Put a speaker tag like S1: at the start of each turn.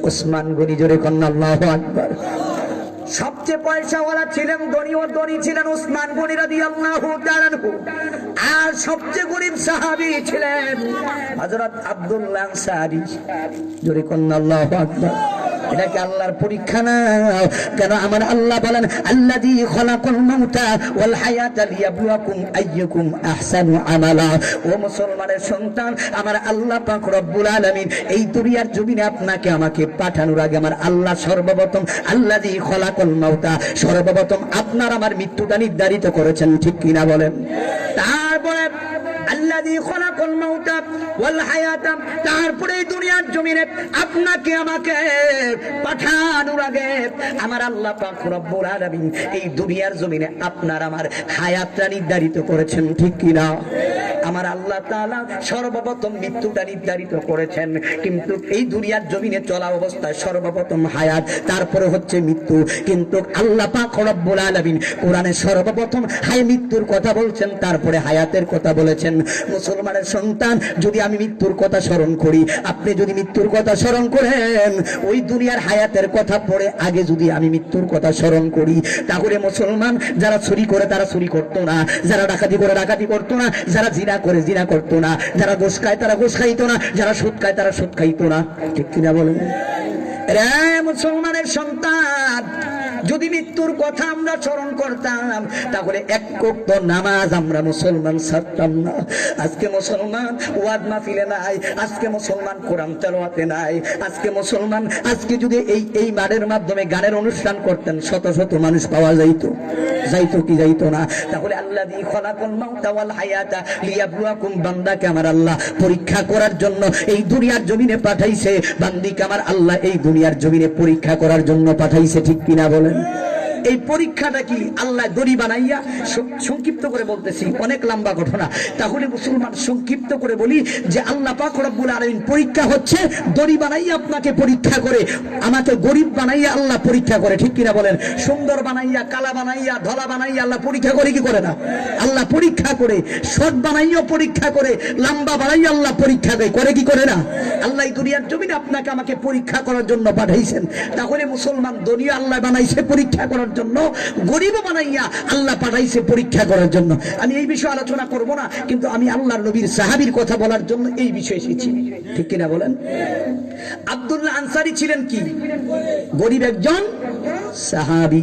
S1: উসমান গনি, জোরে কন্যা আল্লাহু আকবার। সবচেয়ে পয়সাওয়ালা ছিলেন, ধনী ছিলেন উসমান গনি রাদিয়াল্লাহু তাআলা আনহু। আর সবচেয়ে গরিব সাহাবী ছিলেন হযরত আব্দুল্লাহ আনসারী, জোরে কন্যা আল্লাহু আকবার। এটা কি আল্লাহর পরীক্ষা না? কেন আমার আল্লাহ বলেন আল্লাযী খলাকাল মাউতা ওয়াল হায়াতা লিয়াবলুয়াকুম আইয়ুকুম আহসানু আমালা। ও মুসলমানের সন্তান, আমার আল্লাহ পাক রব্বুল আলামিন এই দুনিয়ার জমিনে আপনাকে আমাকে পাঠানোর আগে আমার আল্লাহ সর্বপ্রথম আল্লাযী খলাকাল মাউতা, সর্বপ্রথম আপনার আমার মৃত্যুটা নির্ধারিত করেছেন, ঠিক কিনা বলেন? তারপরে আল্লাযী খলাকাল মাউতা ওয়াল হায়াতা, তারপরে এই দুনিয়ার জমিনে আপনাকে আমাকে পাঠানোর আগে আমার আল্লাহ পাক রব্বুল আলামিন এই দুনিয়ার জমিনে আপনার আমার হায়াতটা নির্ধারিত করেছেন, ঠিক কিনা? আমার আল্লাহ তাআলা সর্বপ্রথম মৃত্যুটা নির্ধারিত করেছেন, কিন্তু এই দুনিয়ার জমিনে চলা অবস্থায় সর্বপ্রথম হায়াত, তারপরে হচ্ছে মৃত্যু। কিন্তু আল্লাহ পাক রব্বুল আলামিন কোরআনে সর্বপ্রথম মৃত্যুর কথা বলছেন, তারপরে হায়াতের কথা বলেছেন। মুসলমানের সন্তান, যদি আমি মৃত্যুর কথা স্মরণ করি, আপনি যদি মৃত্যুর কথা স্মরণ করেন, ওই দুনিয়ার হায়াতের কথা পড়ে আগে যদি আমি মৃত্যুর কথা স্মরণ করি, তাহলে মুসলমান যারা চুরি করে তারা চুরি করতো না, যারা ডাকাতি করে ডাকাতি করতো না, যারা জিনা করে জিনা করতো না, যারা ঘুষ খায় তারা ঘুষ খাইতো না, যারা সুদ খায় তারা সুদ খাইতো না, ঠিক কিনা বলেন? রে মুসলমানের সন্তান, যদি মৃত্যুর কথা আমরা স্মরণ করতাম, তাহলে এক ওয়াক্ত নামাজ আমরা মুসলমান ছাড়তাম না। আজকে মুসলমান ওয়াজ মাহফিলে নাই, আজকে মুসলমান কোরআন তেলাওয়াতে নাই, আজকে মুসলমান যদি এই মাঠের মাধ্যমে গানের অনুষ্ঠান করতেন, শত শত মানুষ পাওয়া যাইতো কি যাইতো না? তাহলে আল্লাযী খলাকাল মাউতা ওয়াল হায়াতা লিয়াবলুয়াকুম, বান্দাকে আমার আল্লাহ পরীক্ষা করার জন্য এই দুনিয়ার জমিনে পাঠাইছে। বান্দিকে আমার আল্লাহ এই দুনিয়ার জমিনে পরীক্ষা করার জন্য পাঠাইছে, ঠিক কিনা বলেন? এই পরীক্ষাটা কি আল্লাহ দড়ি বানাইয়া, সংক্ষিপ্ত করে বলতেছি, অনেক লম্বা ঘটনা, তাহলে মুসলমান সংক্ষিপ্ত করে বলি যে আল্লাহ পাক রব্বুল আলামিন পরীক্ষা হচ্ছে দড়ি বানাইয়া আপনাকে পরীক্ষা করে, আমাকে গরিব বানাইয়া আল্লাহ পরীক্ষা করে, ঠিক কিনা বলেন? সুন্দর বানাইয়া, কালা বানাইয়া, ধলা বানাইয়া আল্লাহ পরীক্ষা করে কি করে না? আল্লাহ পরীক্ষা করে। শর্ট বানাইয়া পরীক্ষা করে, লম্বা বানাইয়া আল্লাহ পরীক্ষা করে কি করে না? আল্লাহ এই দুনিয়ার জমিনে আপনাকে আমাকে পরীক্ষা করার জন্য পাঠাইছেন। তাহলে মুসলমান দুনিয়া আল্লাহ বানাইছে পরীক্ষা করার জন্য, গরিব বানাইয়া আল্লাহ পাঠাইছে পরীক্ষা করার জন্য। আমি এই বিষয়ে আলোচনা করব না, কিন্তু আমি আল্লাহর নবীর সাহাবীর কথা বলার জন্য এই বিষয়ে এসেছি, ঠিক কিনা বলেন? আব্দুল্লাহ আনসারী ছিলেন কি? গরিব একজন সাহাবী।